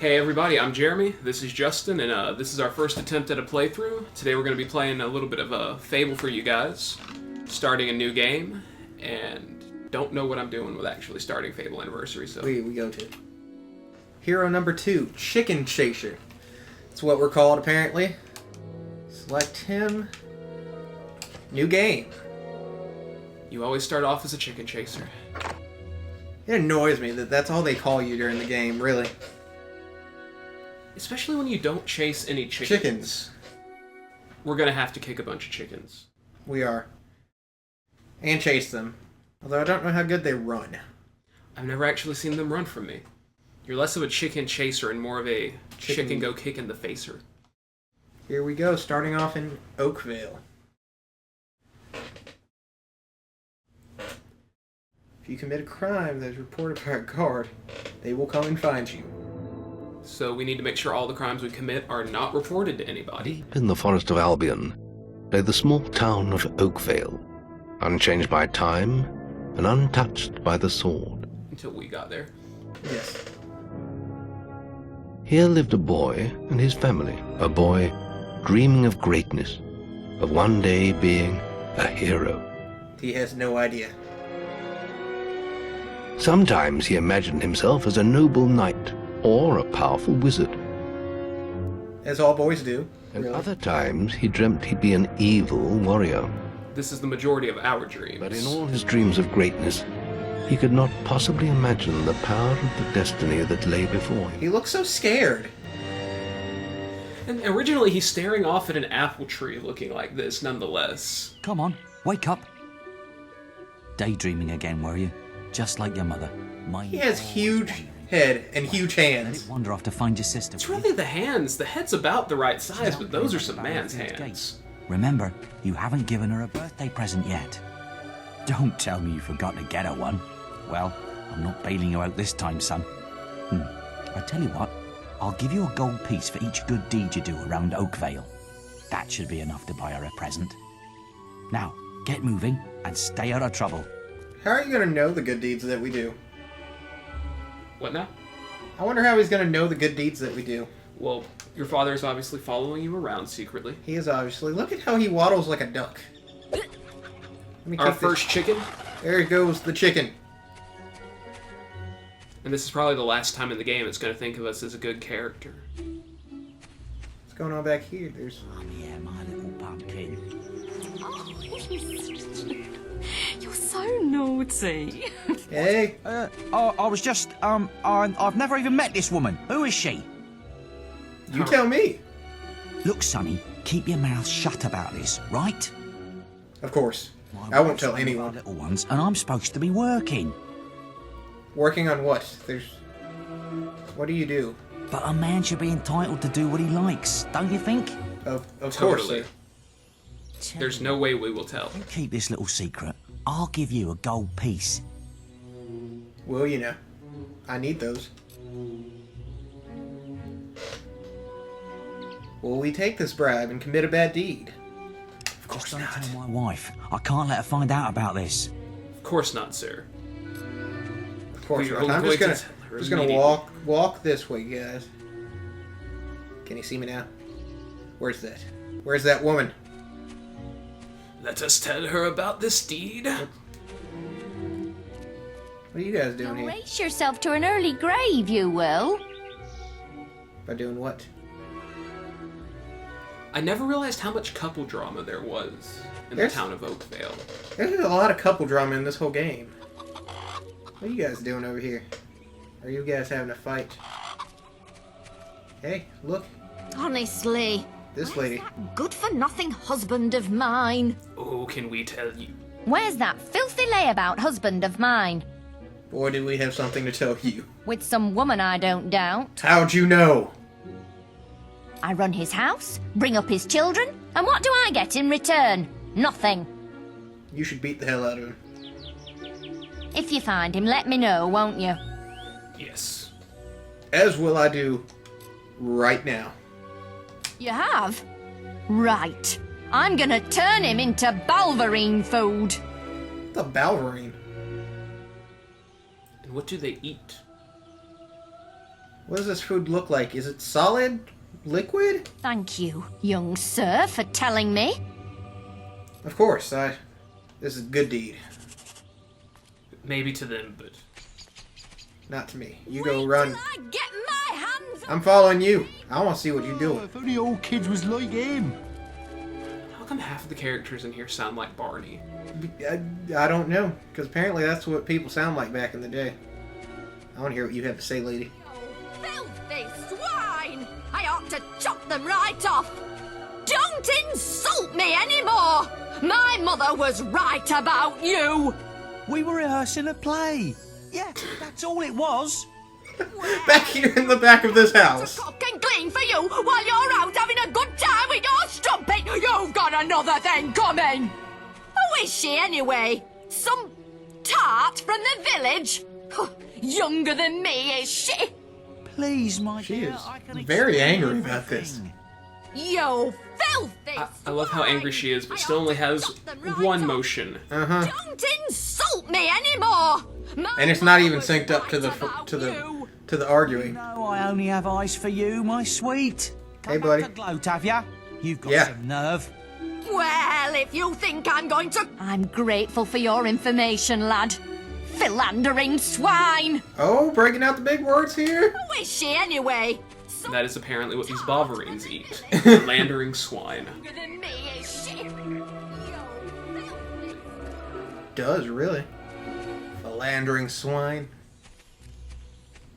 Hey everybody, I'm Jeremy, this is Justin, and this is our first attempt at a playthrough. Today we're going to be playing a little bit of a Fable for you guys, starting a new game, and don't know what I'm doing with actually starting Fable Anniversary, so... We go to Hero number 2, Chicken Chaser. That's what we're called, apparently. Select him. New game. You always start off as a chicken chaser. It annoys me that that's all they call you during the game, really. Especially when you don't chase any chickens. We're gonna have to kick a bunch of chickens. We are. And chase them. Although I don't know how good they run. I've never actually seen them run from me. You're less of a chicken chaser and more of a chicken go kick in the facer. Here we go, starting off in Oakvale. If you commit a crime that is reported by a guard, they will come and find you. So we need to make sure all the crimes we commit are not reported to anybody. Deep in the forest of Albion lay the small town of Oakvale, unchanged by time and untouched by the sword. Until we got there. Yes. Here lived a boy and his family, a boy dreaming of greatness, of one day being a hero. He has no idea. Sometimes he imagined himself as a noble knight or a powerful wizard. As all boys do. And really. other times he dreamt he'd be an evil warrior. This is the majority of our dreams. But in all his dreams of greatness, he could not possibly imagine the power of the destiny that lay before him. He looks so scared. And originally he's staring off at an apple tree looking like this, nonetheless. Come on, wake up. Daydreaming again, were you? Just like your mother. He has huge head and huge hands. Let it wander off to find your sister. It's really the hands. The head's about the right size, but those are some man's hands. Remember, you haven't given her a birthday present yet. Don't tell me you forgot to get her one. Well, I'm not bailing you out this time, son. I tell you what, I'll give you a gold piece for each good deed you do around Oakvale. That should be enough to buy her a present. Now, get moving and stay out of trouble. How are you going to know the good deeds that we do? What now? I wonder how he's going to know the good deeds that we do. Well, your father is obviously following you around secretly. He is obviously. Look at how he waddles like a duck. Our first chicken. There goes the chicken. And this is probably the last time in the game it's going to think of us as a good character. What's going on back here? There's... Come here, my little pumpkin. You're so naughty. Hey. I was just, I've never even met this woman. Who is she? You tell me. Look, Sonny, keep your mouth shut about this, right? Of course. I won't tell anyone. Little ones, and I'm supposed to be working. Working on what? What do you do? But a man should be entitled to do what he likes, don't you think? Of course, Totally. sir. There's no way we will tell. Keep this little secret. I'll give you a gold piece. Well, you know, I need those. Will we take this bribe and commit a bad deed? Of course Just don't not. tell my wife. I can't let her find out about this. Of course not, sir. Of course We not. will I'm go just to gonna, tell her just gonna immediately. walk this way, guys. Can you see me now? Where's that? Where's that woman? Let us tell her about this deed. What are you guys doing here? Race yourself to an early grave, you will. By doing what? I never realized how much couple drama there was in the town of Oakvale. There's a lot of couple drama in this whole game. What are you guys doing over here? Are you guys having a fight? Hey, look. Honestly. This lady. That good-for-nothing husband of mine. Oh, can we tell you? Where's that filthy layabout husband of mine? Boy, do we have something to tell you. With some woman I don't doubt. How'd you know? I run his house, bring up his children, and what do I get in return? Nothing. You should beat the hell out of him. If you find him, let me know, won't you? Yes. As will I do right now. You have? Right. I'm gonna turn him into Balverine food. The Balverine. And what do they eat? What does this food look like? Is it solid? Liquid? Thank you, young sir, for telling me. Of course, this is good deed. Maybe to them, but Not to me. You go run. Till I get my hands I'm following you. I want to see what you're doing. If only all kids was like him. how come half of the characters in here sound like Barney? I don't know, because apparently that's what people sound like back in the day. I want to hear what you have to say, lady. filthy swine! I ought to chop them right off. Don't insult me anymore. My mother was right about you. We were rehearsing a play. Yeah, that's all it was. Back here in the back of this house. Cook and clean for you while you're out having a good time with your strumpet. You've got another thing coming. Who is she anyway? Some tart from the village? Younger than me, is she? Please, my She dear. is I can very explain angry about this. everything. You filthy I love how angry she is, but still only has one motion. Uh-huh. Don't insult me anymore. And it's not even synced up to the arguing. No, I only have eyes for you, my sweet. Come Hey, back buddy. to gloat, have ya? You've got Yeah. some nerve. Well, if you think I'm going to... I'm grateful for your information, lad. Philandering swine. Oh, breaking out the big words here? Who is she anyway? And that is apparently what these Boverines eat. Landering swine. Younger than me, is she? Does, really. Philandering swine.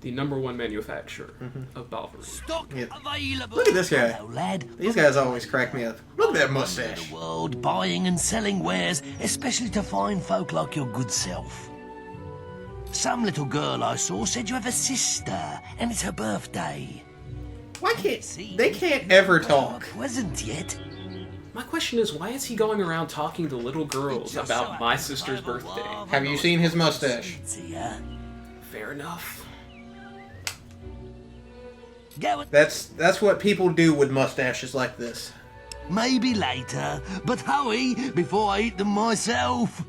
The #1 manufacturer of Boverine. Stock Yep. available. Look at this guy. Hello, lad. These guys always crack me up. Look at that mustache. The world buying and selling wares, especially to fine folk like your good self. Some little girl I saw said you have a sister, and it's her birthday. Why can't they can't ever talk? Wasn't yet. My question is, why is he going around talking to little girls about my sister's birthday? Have you seen his mustache? See ya. Fair enough. Go it. That's what people do with mustaches like this. Maybe later, but hurry before I eat them myself.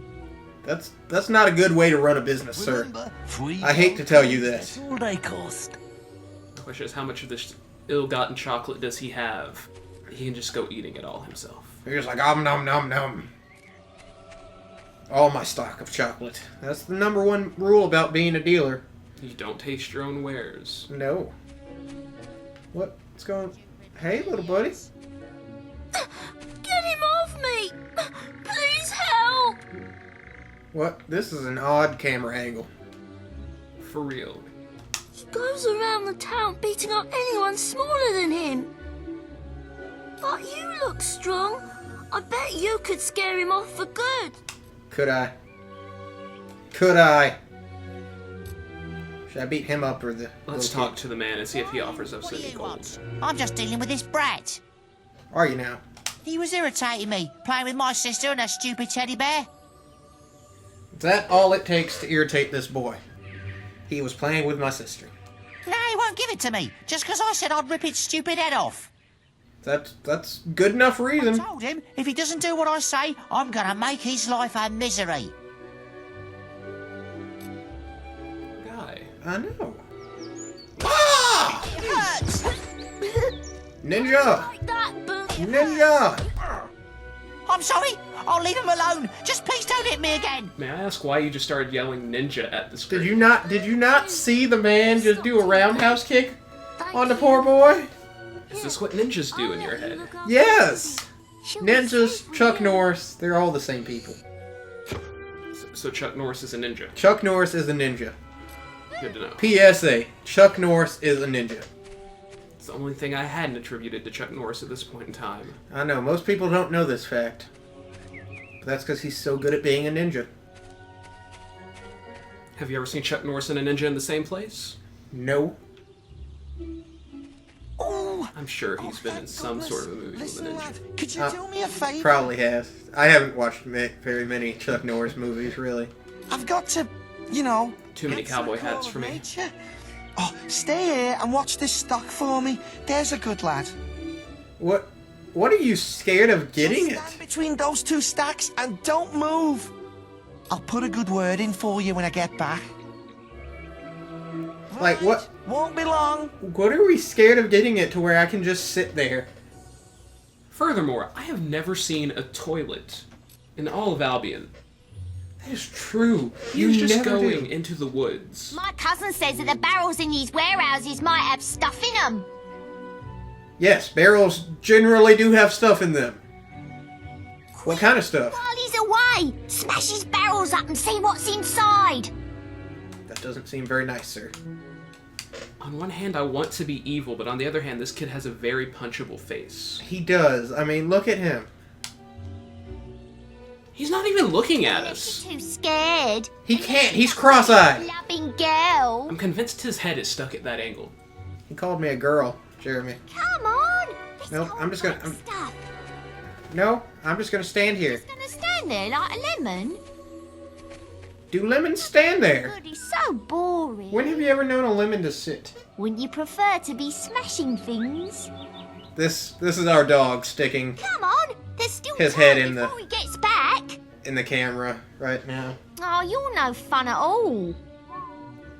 That's not a good way to run a business, sir. Remember, free I hate to tell you That's that. all they cost. The question is, how much of this ill-gotten chocolate does he have? He can just go eating it all himself. You're just like, nom nom nom. All my stock of chocolate. That's the #1 rule about being a dealer. You don't taste your own wares. No. What's going... Hey, little buddy. Get him off me! Please help! What? This is an odd camera angle. For real. He goes around the town beating up anyone smaller than him. But you look strong. I bet you could scare him off for good. Could I? Could I? Should I beat him up or the... Let's little talk to the man and see if he offers us any gold. I'm just dealing with this brat. kid? Are you now? He was irritating me, playing with my sister and her stupid teddy bear. Is that all it takes to irritate this boy? He was playing with my sister. No, he won't give it to me, just 'cause I said I'd rip its stupid head off. That's good enough I reason. told him, if he doesn't do what I say, I'm gonna make his life a misery. Guy. I know. Ah! It hurts! Ninja! Like that, but... Ninja! I'm sorry, I'll leave him alone. Just please don't hit me again. May I ask why you just started yelling ninja at the screen? Did you not see the man just do a roundhouse kick on the poor boy? Is this what ninjas do in your head? Yes! Ninjas, Chuck Norris, they're all the same people. So Chuck Norris is a ninja. Chuck Norris is a ninja. Good to know. PSA, Chuck Norris is a ninja. It's the only thing I hadn't attributed to Chuck Norris at this point in time. I know, most people don't know this fact. But that's because he's so good at being a ninja. Have you ever seen Chuck Norris and a ninja in the same place? No. Oh, I'm sure he's been in some sort of a movie with a Listen, ninja. lad, could you do me a favour? Probably has. I haven't watched very many Chuck Norris movies, really. I've got to, you know... Too many answer cowboy a call hats of for me. nature. Oh, stay here and watch this stock for me. There's a good lad. What are you scared of getting Just it? stand between those two stacks and don't move. I'll put a good word in for you when I get back. Like, what Won't be long. What are we scared of getting it to where I can just sit there? Furthermore, I have never seen a toilet in all of Albion. That is true. He was just never going do. into the woods. My cousin says that the barrels in these warehouses might have stuff in them. Yes, barrels generally do have stuff in them. What kind of stuff? While he's away, smash his barrels up and see what's inside. That doesn't seem very nice, sir. On one hand, I want to be evil, but on the other hand, this kid has a very punchable face. He does. I mean, look at him. He's not even looking at us. Too scared. He can't. He's cross-eyed. Loving girl. I'm convinced his head is stuck at that angle. He called me a girl, Jeremy. Come on. Let's Nope, go I'm just and gonna- find stuff. No, I'm just gonna stand here. He's gonna stand there like a lemon. Do lemons stand there? God, he's so boring. When have you ever known a lemon to sit? Wouldn't you prefer to be smashing things? This is our dog sticking Come on. There's still His time head in the- before he gets back. in the camera right now. Oh, you're no fun at all.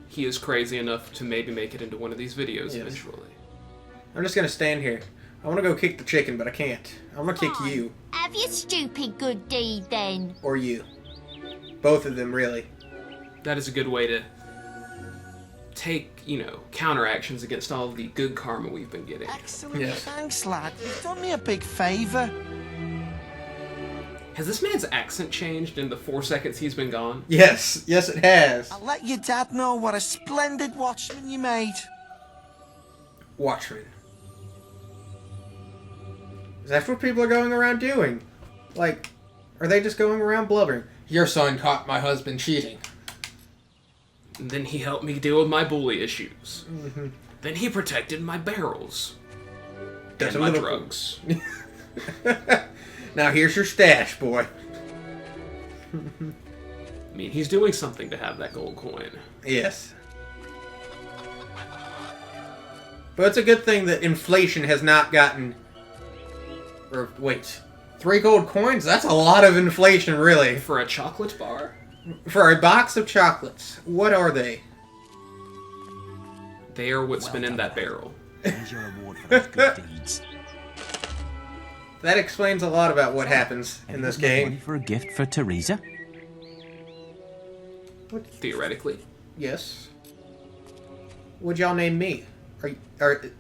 He is crazy enough to maybe make it into one of these videos Yes. eventually. I'm just gonna stand here. I want to go kick the chicken, but I can't. I'm gonna kick Fine. you. Have your stupid good deed then. Or you. Both of them, really. That is a good way to take, counteractions against all of the good karma we've been getting. Excellent. Yes. Thanks, lad. You've done me a big favour. Has this man's accent changed in the 4 seconds he's been gone? Yes, yes it has. I'll let your dad know what a splendid watchman you made. Watchmen. That's what people are going around doing. Like, are they just going around blubbering? Your son caught my husband cheating. And then he helped me deal with my bully issues. Mm-hmm. Then he protected my barrels. That's and a my little- drugs. Now here's your stash, boy. I mean, he's doing something to have that gold coin. Yes. But it's a good thing that inflation has not gotten... Or, wait. 3 gold coins? That's a lot of inflation, really. For a chocolate bar? For a box of chocolates. What are they? They are what's been in that barrel. Here's your reward for those good deeds. That explains a lot about what happens in this Money game. for a gift for Teresa? Theoretically. Yes. What'd y'all name me?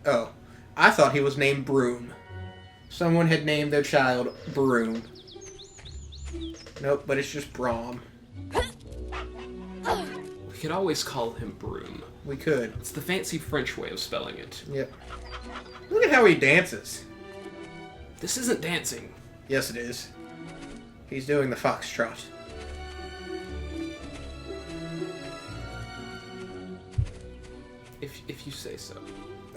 Oh. I thought he was named Broom. Someone had named their child Broom. Nope, but it's just Brom. We could always call him Broom. We could. It's the fancy French way of spelling it. Yep. Look at how he dances. This isn't dancing. Yes, it is. He's doing the foxtrot. If you say so.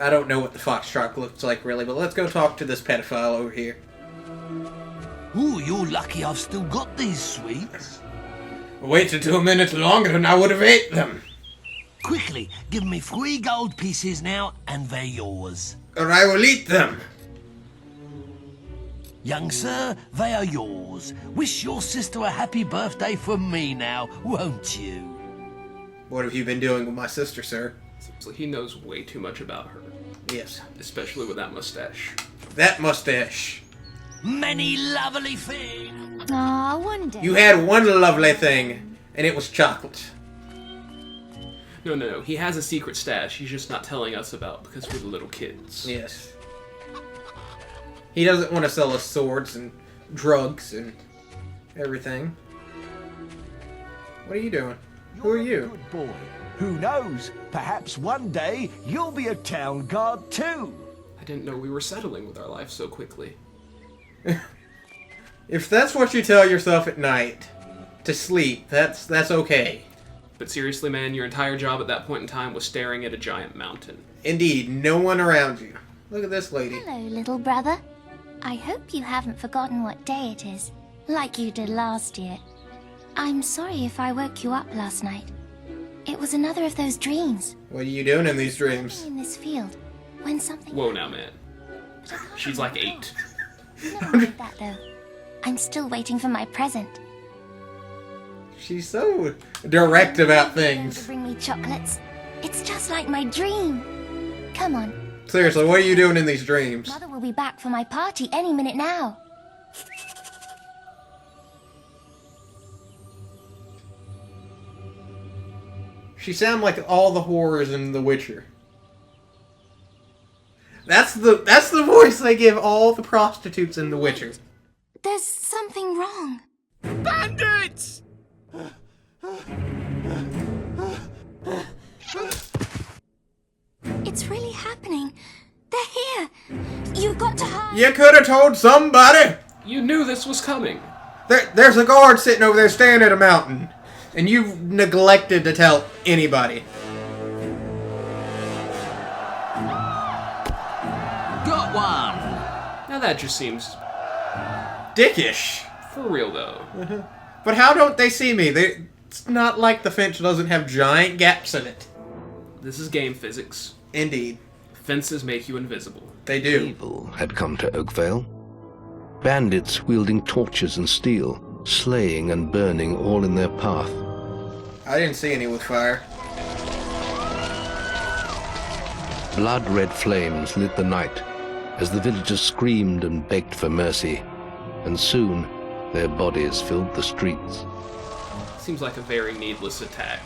I don't know what the foxtrot looks like, really, but let's go talk to this pedophile over here. Ooh, you're lucky I've still got these sweets. Waited 2 minutes longer and I would have ate them. Quickly, give me 3 gold pieces now, and they're yours. Or I will eat them. Young sir, they are yours. Wish your sister a happy birthday from me now, won't you? What have you been doing with my sister, sir? Seems like he knows way too much about her. Yes. Especially with that mustache. That mustache. Many lovely things. Oh, I wonder. You had one lovely thing, and it was chocolate. No. He has a secret stash he's just not telling us about because we're the little kids. Yes. He doesn't want to sell us swords and drugs and everything. What are you doing? Who are you? Good boy. Who knows? Perhaps one day you'll be a town guard too. I didn't know we were settling with our life so quickly. If that's what you tell yourself at night to sleep, that's okay. But seriously, man, your entire job at that point in time was staring at a giant mountain. Indeed, no one around you. Look at this lady. Hello, little brother. I hope you haven't forgotten what day it is, like you did last year. I'm sorry if I woke you up last night. It was another of those dreams. What are you doing in these dreams? In this field, when something... Whoa now, man. She's like 8. Never mind that, though. I'm still waiting for my present. She's so direct about To things. bring me chocolates. It's just like my dream. Come on. Seriously, what are you doing in these dreams? Mother will be back for my party any minute now. She sounds like all the whores in The Witcher. That's the voice they give all the prostitutes in The Witcher. There's something wrong. Bandits! It's really happening. They're here. You've got to hide. You could have told somebody. You knew this was coming. There's a guard sitting over there staring at a mountain. And you've neglected to tell anybody. Got one! Now that just seems Dickish. for real, though. But how don't they see me? It's not like the fence doesn't have giant gaps in it. This is game physics. Indeed. Fences make you invisible. They do. Fable had come to Oakvale. Bandits wielding torches and steel, slaying and burning all in their path. I didn't see any with fire. Blood-red flames lit the night as the villagers screamed and begged for mercy, and soon their bodies filled the streets. Seems like a very needless attack.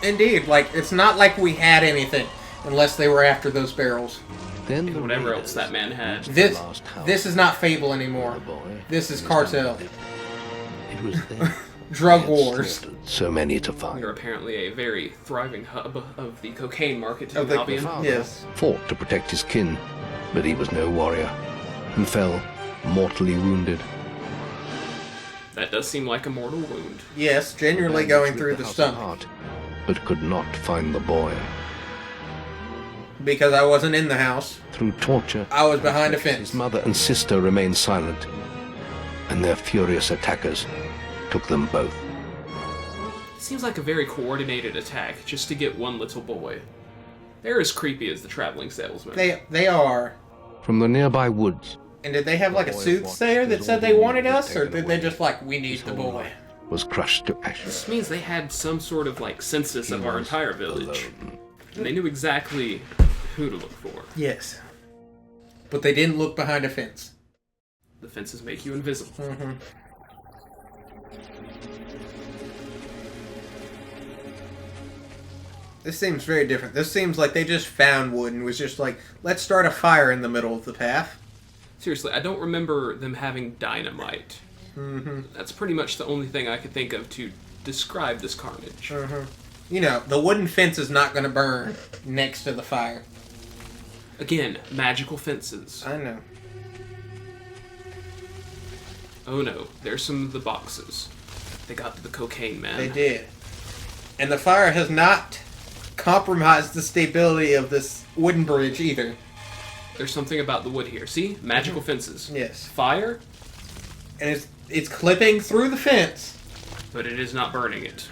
Indeed, like, it's not like we had anything, unless they were after those barrels. Then the Whatever raiders else that man had. reached the This last house. this is not Fable anymore. The boy This is was Cartel. done. It was there Drug they had wars. slaughtered so many to We find. are apparently a very thriving hub of the cocaine market in Of the- Albion. Yes. Fought to protect his kin, but he was no warrior, and fell mortally wounded. That does seem like a mortal wound. Yes, generally Bandits going lit through the house stomach. apart, but could not find the boy. Because I wasn't in the house. Through torture, I was behind a his fence. mother and sister remained silent, and their furious attackers took them both. Seems like a very coordinated attack just to get one little boy. They're as creepy as the traveling salesman. They are. From the nearby woods And did they have like a boy soothsayer watched that as said all they the wanted evil was us, or taken did they away. just like, we need His the whole boy? life was crushed to ashes. This means they had some sort of like census of our was entire village. alone. And they knew exactly who to look for. Yes. But they didn't look behind a fence. The fences make you invisible. Mm-hmm. This seems very different. This seems like they just found wood and was just like, let's start a fire in the middle of the path. Seriously, I don't remember them having dynamite. Mm-hmm. That's pretty much the only thing I could think of to describe this carnage. Mm-hmm. You know, the wooden fence is not going to burn next to the fire. Again, magical fences. I know. Oh no, there's some of the boxes. They got to the cocaine, man. They did. And the fire has not compromised the stability of this wooden bridge either. There's something about the wood here. See? Magical fences. Yes. Fire, And it's clipping through the fence. but it is not burning it.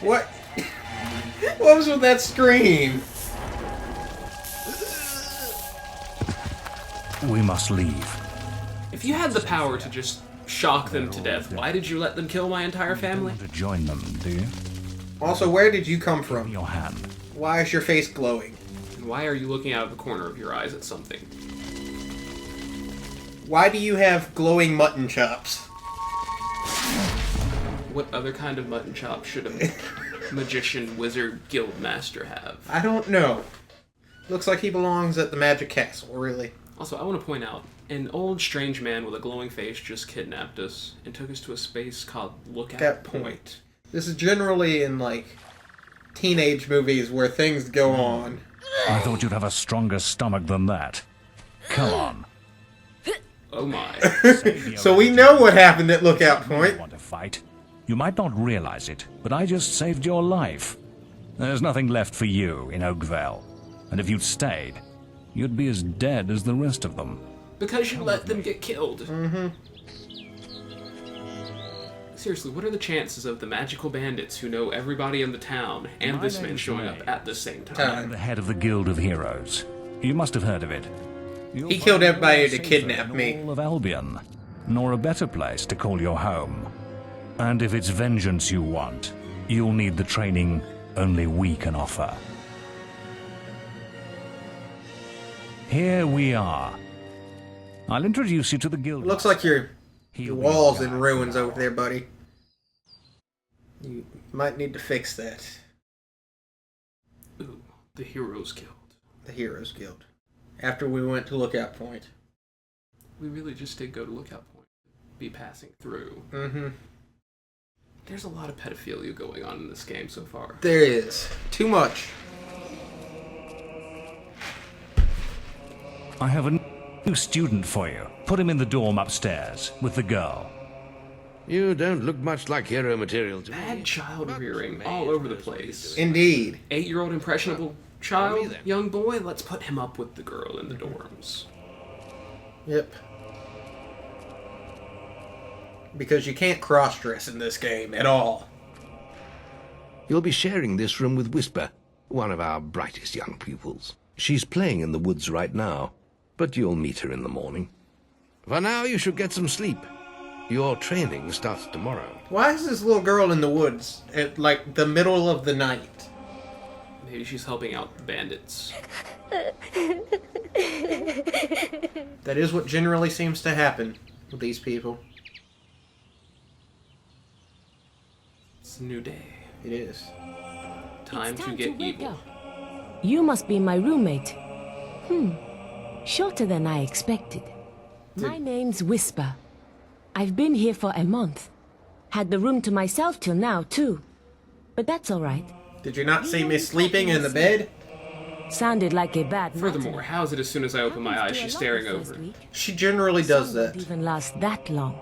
What? What was with that scream? We must leave. If you had the power to just shock them to death, why did you let them kill my entire family? Want to join them, do you? Also, where did you come Give from? me your hand. Why is your face glowing? And why are you looking out of the corner of your eyes at something? Why do you have glowing mutton chops? What other kind of mutton chop should a magician, wizard, guild master have? I don't know. Looks like he belongs at the Magic Castle, really. Also, I want to point out, an old strange man with a glowing face just kidnapped us and took us to a space called Lookout That point. This is generally in, like, teenage movies where things go on. I thought you'd have a stronger stomach than that. Come on. Oh my. So we know what happened at Lookout You Point. want to fight? You might not realize it, but I just saved your life. There's nothing left for you in Oakvale. And if you'd stayed, you'd be as dead as the rest of them. Because you let them get killed. Mm-hmm. This Seriously, what are the chances of the magical bandits who know everybody in the town and this man showing up at the same time? I'm the head of the Guild of Heroes. You must have heard of it. He killed everybody to kidnap me. All of Albion, nor a better place to call your home. And if it's vengeance you want, you'll need the training only we can offer. Here we are. I'll introduce you to the guild. Looks like your wall's in ruins over there, buddy. You might need to fix that. Ooh, the Heroes Guild. The Heroes Guild. After we went to Lookout Point. We really just did go to Lookout Point. Be passing through. Mm-hmm. There's a lot of pedophilia going on in this game so far. There is. Too much. I have a new student for you. Put him in the dorm upstairs with the girl. You don't look much like hero material to me. Bad child rearing all over the place. Indeed. 8-year-old impressionable child, young boy, let's put him up with the girl in the dorms. Yep. Because you can't cross-dress in this game at all. You'll be sharing this room with Whisper, one of our brightest young pupils. She's playing in the woods right now, but you'll meet her in the morning. For now, you should get some sleep. Your training starts tomorrow. Why is this little girl in the woods at, like, the middle of the night? Maybe she's helping out the bandits. That is what generally seems to happen with these people. It's a new day. It is. Time to get evil. You must be my roommate. Shorter than I expected. My name's Whisper. I've been here for a month. Had the room to myself till now, too. But that's all right. Did you not see me sleeping in the bed? Sounded like a bad Furthermore, how is it as soon as I open my eyes, she's staring over? She generally does Some that. won't even last that long.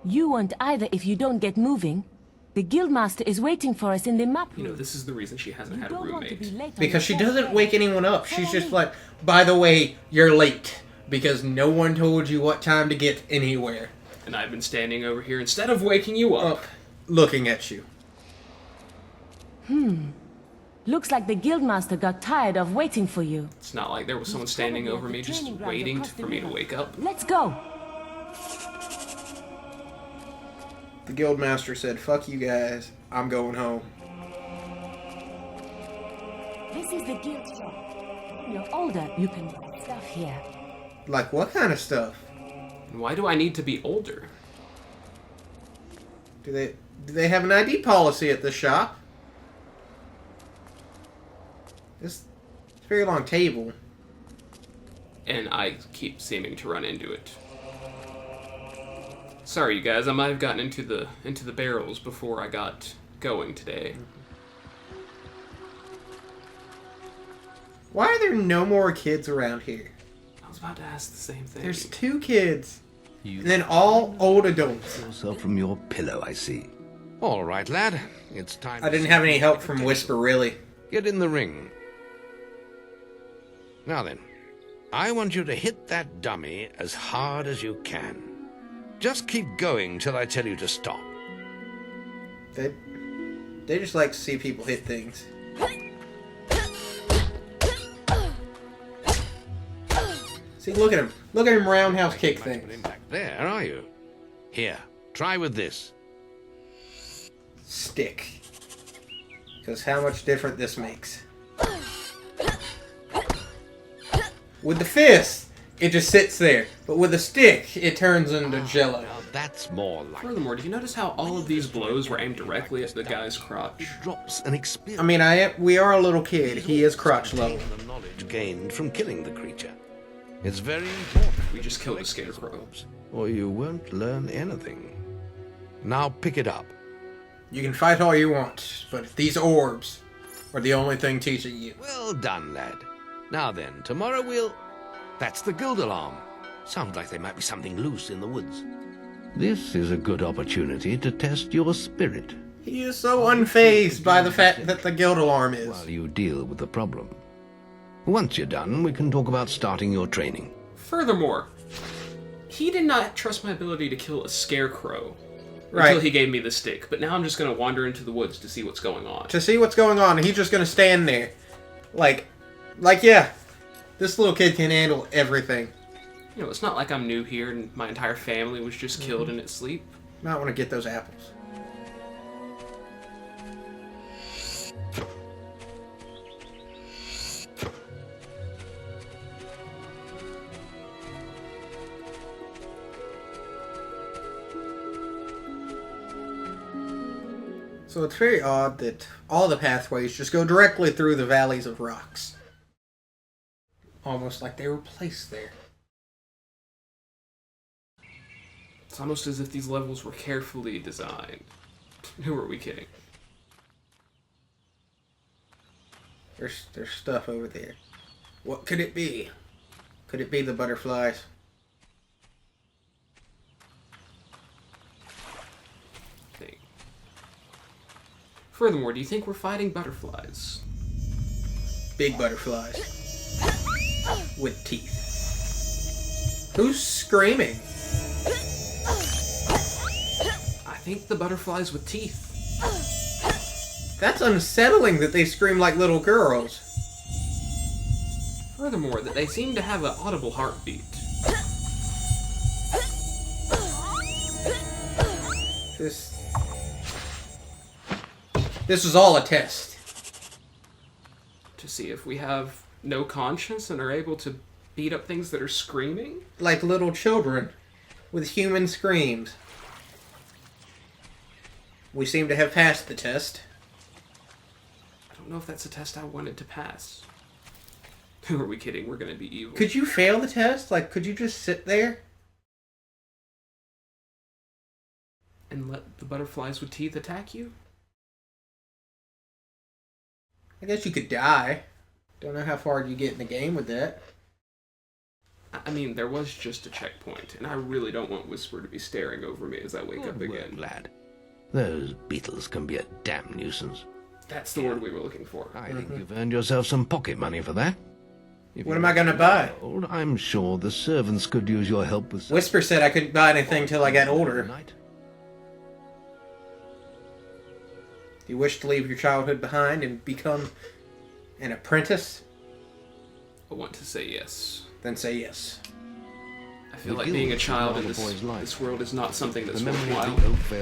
You won't either if you don't get moving. The Guildmaster is waiting for us in the map room. You know, this is the reason she hasn't had a roommate. Because she doesn't wake anyone up. She's just like, by the way, you're late. Because no one told you what time to get anywhere. And I've been standing over here instead of waking you up. Looking at you. Looks like the Guildmaster got tired of waiting for you. It's not like there was someone standing over me just waiting for me to wake up. Let's go. The Guildmaster said, fuck you guys, I'm going home. This is the guild shop. When you're older, you can buy stuff here. Like what kind of stuff? Why do I need to be older? Do they have an ID policy at the shop? It's a very long table. And I keep seeming to run into it. Sorry, you guys. I might have gotten into the barrels before I got going today. Why are there no more kids around here? I was about to ask the same thing. There's 2 kids. And then all old adults. Yourself from your pillow, I see. All right, lad. It's time. I didn't have any help from Whisper, really. Get in the ring. Now then, I want you to hit that dummy as hard as you can. Just keep going till I tell you to stop. They just like to see people hit things. See, look at him. Look at him roundhouse kick things. There, are you? Here, try with this. Stick. Because how much different this makes. With the fist, it just sits there. But with a stick, it turns into jello. Now that's more like. Furthermore, do you notice how all of these blows were aimed directly at the guy's crotch? Drops an experience. I mean, we are a little kid. He is crotch level. The knowledge gained from killing the creature. It's very important. We just killed a scarecrow. Or you won't learn anything. Now pick it up. You can fight all you want, but these orbs are the only thing teaching you. Well done, lad. Now then, tomorrow we'll... That's the guild alarm. Sounds like there might be something loose in the woods. This is a good opportunity to test your spirit. He is so unfazed by the fact that the guild alarm is. While you deal with the problem. Once you're done, we can talk about starting your training. Furthermore, he did not trust my ability to kill a scarecrow. until he gave me the stick. But now I'm just going to wander into the woods to see what's going on. To see what's going on, and he's just going to stand there. Like, yeah, this little kid can handle everything. You know, it's not like I'm new here and my entire family was just killed in its sleep. Might want to get those apples. So it's very odd that all the pathways just go directly through the valleys of rocks. Almost like they were placed there. It's almost as if these levels were carefully designed. Who are we kidding? There's stuff over there. What could it be? Could it be the butterflies? Furthermore, do you think we're fighting butterflies? Big butterflies. With teeth. Who's screaming? I think the butterflies with teeth. That's unsettling that they scream like little girls. Furthermore, that they seem to have an audible heartbeat. This is all a test. To see if we have no conscience and are able to beat up things that are screaming? Like little children with human screams. We seem to have passed the test. I don't know if that's a test I wanted to pass. Who are we kidding? We're gonna be evil. Could you fail the test? Like, could you just sit there? And let the butterflies with teeth attack you? I guess you could die. Don't know how far you get in the game with that. I mean, there was just a checkpoint, and I really don't want Whisper to be staring over me as I wake up again. Lad. Those beetles can be a damn nuisance. That's the word we were looking for. I think you've earned yourself some pocket money for that. What am I going to buy? Old, I'm sure the servants could use your help with... Whisper said I couldn't buy anything till I got older. Do you wish to leave your childhood behind and become an apprentice? I want to say yes. Then say yes. I feel like being a child in this world is not something that's worthwhile.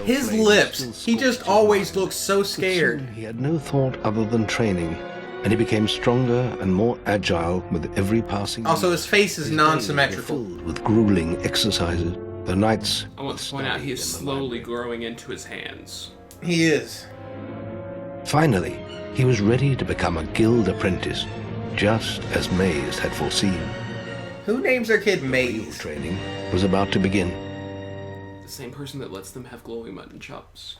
His lips! He just always looks so scared. He had no thought other than training, and he became stronger and more agile with every passing... Also, his face is non-symmetrical. Filled with grueling exercises. The nights... I want to point out he is slowly growing into his hands. He is. Finally, he was ready to become a guild apprentice, just as Maze had foreseen. Who names their kid Maze? Training was about to begin. The same person that lets them have glowing mutton chops.